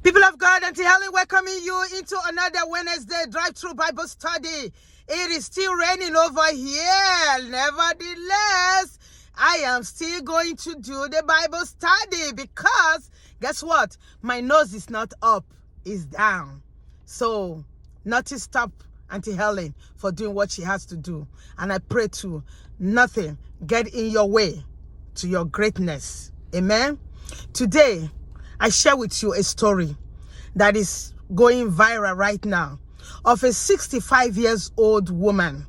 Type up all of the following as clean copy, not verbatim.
People of God, Auntie Helen welcoming you into another Wednesday drive-through Bible study. It is still raining over here. Nevertheless, I am still going to do the Bible study because, guess what? My nose is not up, it's down. So, nothing stop Auntie Helen for doing what she has to do. And I pray to nothing get in your way to your greatness. Amen? Today, I share with you a story that is going viral right now of a 65 years old woman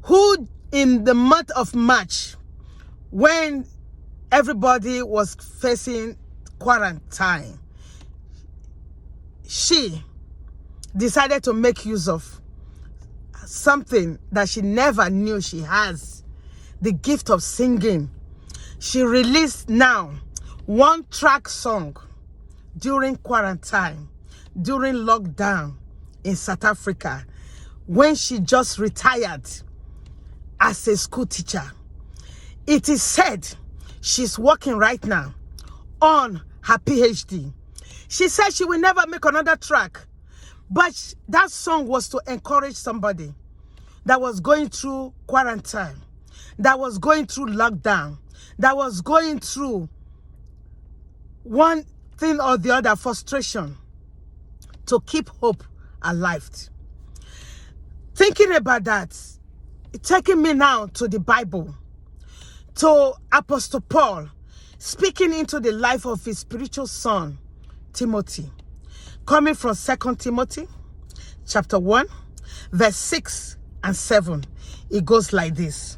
who in the month of March, when everybody was facing quarantine, she decided to make use of something that she never knew she has, the gift of singing. She released now one-track song during quarantine, during lockdown in South Africa, when she just retired as a school teacher. It is said she's working right now on her PhD. She said she will never make another track, but that song was to encourage somebody that was going through quarantine, that was going through lockdown, that was going through one thing or the other, frustration, to keep hope alive. Thinking about that, taking me now to the Bible, to Apostle Paul, speaking into the life of his spiritual son, Timothy, coming from 2 Timothy, chapter 1, verse 6 and 7. It goes like this.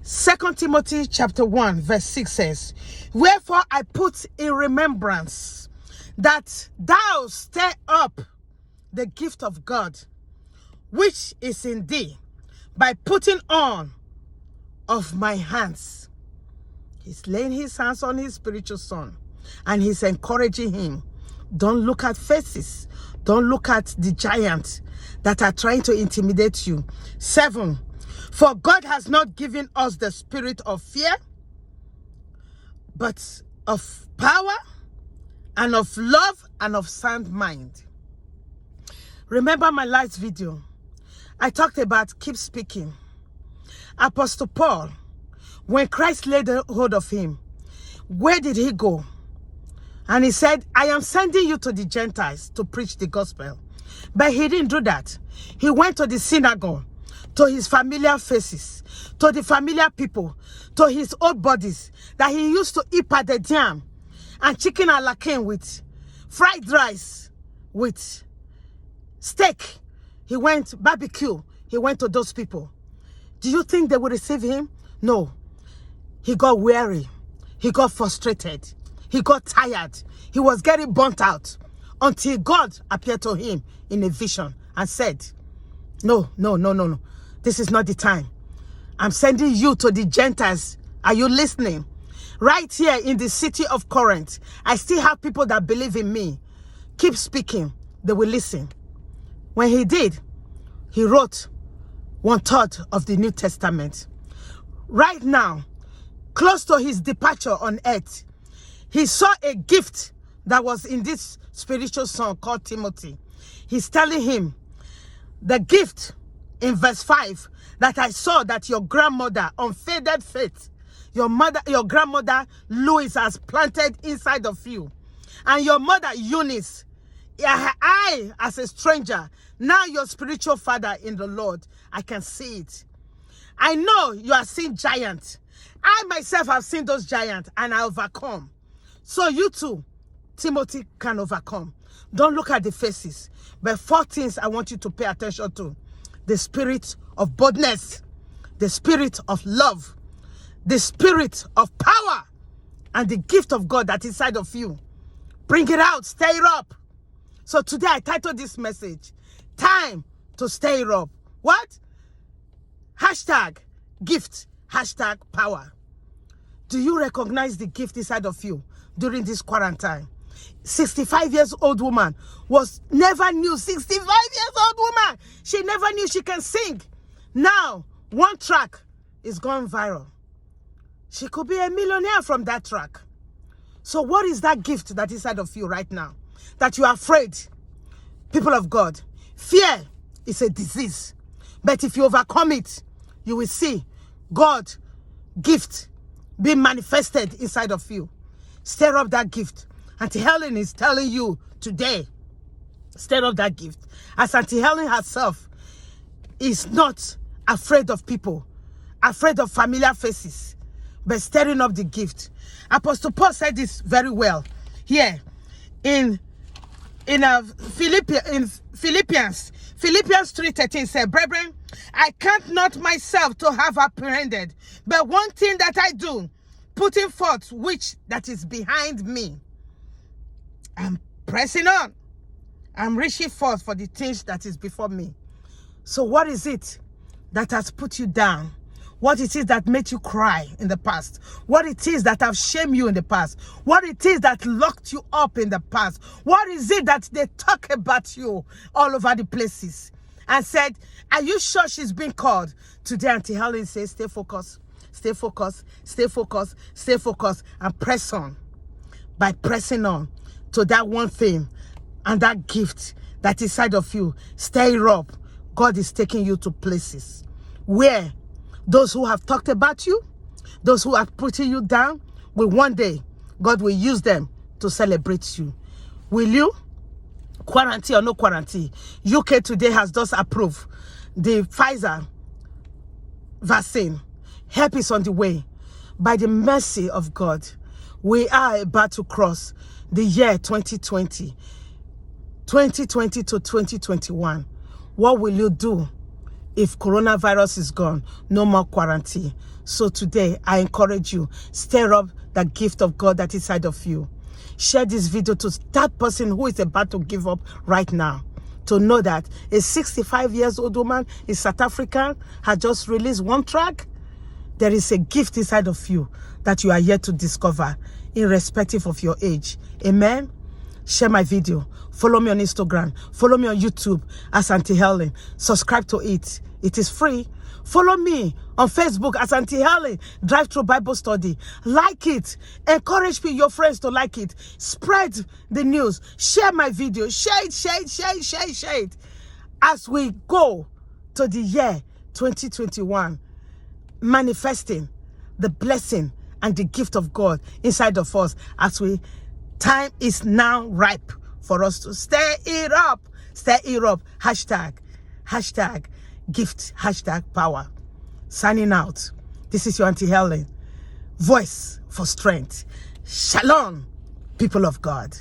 2 Timothy chapter 1 verse 6 says, "Wherefore I put in remembrance that thou stir up the gift of God, which is in thee, by putting on of my hands." He's laying his hands on his spiritual son and he's encouraging him. Don't look at faces. Don't look at the giants that are trying to intimidate you. 7. For God has not given us the spirit of fear, but of power and of love and of sound mind. Remember my last video, I talked about keep speaking. Apostle Paul, when Christ laid hold of him, where did he go? And he said, I am sending you to the Gentiles to preach the gospel. But he didn't do that. He went to the synagogue, to his familiar faces, to the familiar people, to his old bodies that he used to eat at the jam and chicken a la cane with fried rice, with steak. He went barbecue. He went to those people. Do you think they would receive him? No. He got weary. He got frustrated. He got tired. He was getting burnt out until God appeared to him in a vision and said, no. This is not the time. I'm sending you to the Gentiles. Are you listening? Right here in the city of Corinth, I still have people that believe in me. Keep speaking. They will listen. When he did, he wrote 1/3 of the New Testament. Right now, close to his departure on earth, he saw a gift that was in this spiritual son called Timothy. He's telling him, the gift in verse 5, that I saw that your grandmother, unfaded faith, your grandmother Louise has planted inside of you. And your mother Eunice, I as a stranger, now your spiritual father in the Lord, I can see it. I know you are seeing giants. I myself have seen those giants and I overcome. So you too, Timothy, can overcome. Don't look at the faces. But 4 things I want you to pay attention to. The spirit of boldness, the spirit of love, the spirit of power, and the gift of God that is inside of you. Bring it out, stir it up. So today I titled this message, Time to Stir It Up. What? Hashtag gift, hashtag power. Do you recognize the gift inside of you during this quarantine? 65 years old woman never knew, 65 years old woman, she never knew she can sing. Now, one track is gone viral. She could be a millionaire from that track. So what is that gift that is inside of you right now? that you are afraid, people of God, fear is a disease. But if you overcome it, you will see God gift being manifested inside of you. Stir up that gift. Auntie Helen is telling you today, stir up that gift. As Auntie Helen herself is not afraid of people, afraid of familiar faces, but stirring up the gift. Apostle Paul said this very well here in Philippians 3:13 said, brethren, I count not myself to have apprehended, but one thing that I do, putting forth which that is behind me, I'm pressing on. I'm reaching forth for the things that is before me. So what is it that has put you down? What it is that made you cry in the past? What it is that have shamed you in the past? What it is that locked you up in the past? What is it that they talk about you all over the places? And said, are you sure she's been called? Today, Auntie Helen says, stay focused, stay focused, stay focused, stay focused, and press on. By pressing on to that one thing and that gift that is inside of you, stay up. God is taking you to places where those who have talked about you, those who have put you down, will one day, God will use them to celebrate you. Will you? Quarantine or no quarantine? UK today has just approved the Pfizer vaccine. Help is on the way. By the mercy of God, we are about to cross the year 2020 to 2021. What will you do if coronavirus is gone? No more quarantine. So today, I encourage you, stir up the gift of God that is inside of you. Share this video to that person who is about to give up right now. To know that a 65 years old woman in South Africa has just released one track. There is a gift inside of you that you are yet to discover, irrespective of your age. Amen. Share my video. Follow me on Instagram. Follow me on YouTube as Auntie Helen. Subscribe to it. It is free. Follow me on Facebook as Auntie Helen Drive Through Bible Study. Like it. Encourage your friends to like it. Spread the news. Share my video. Share it, share it, share it, share it, share it. As we go to the year 2021, manifesting the blessing and the gift of God inside of us, as time is now ripe for us to stir it up. Stir it up. Hashtag gift, hashtag power. Signing out. This is your Auntie Helen. Voice for strength. Shalom, people of God.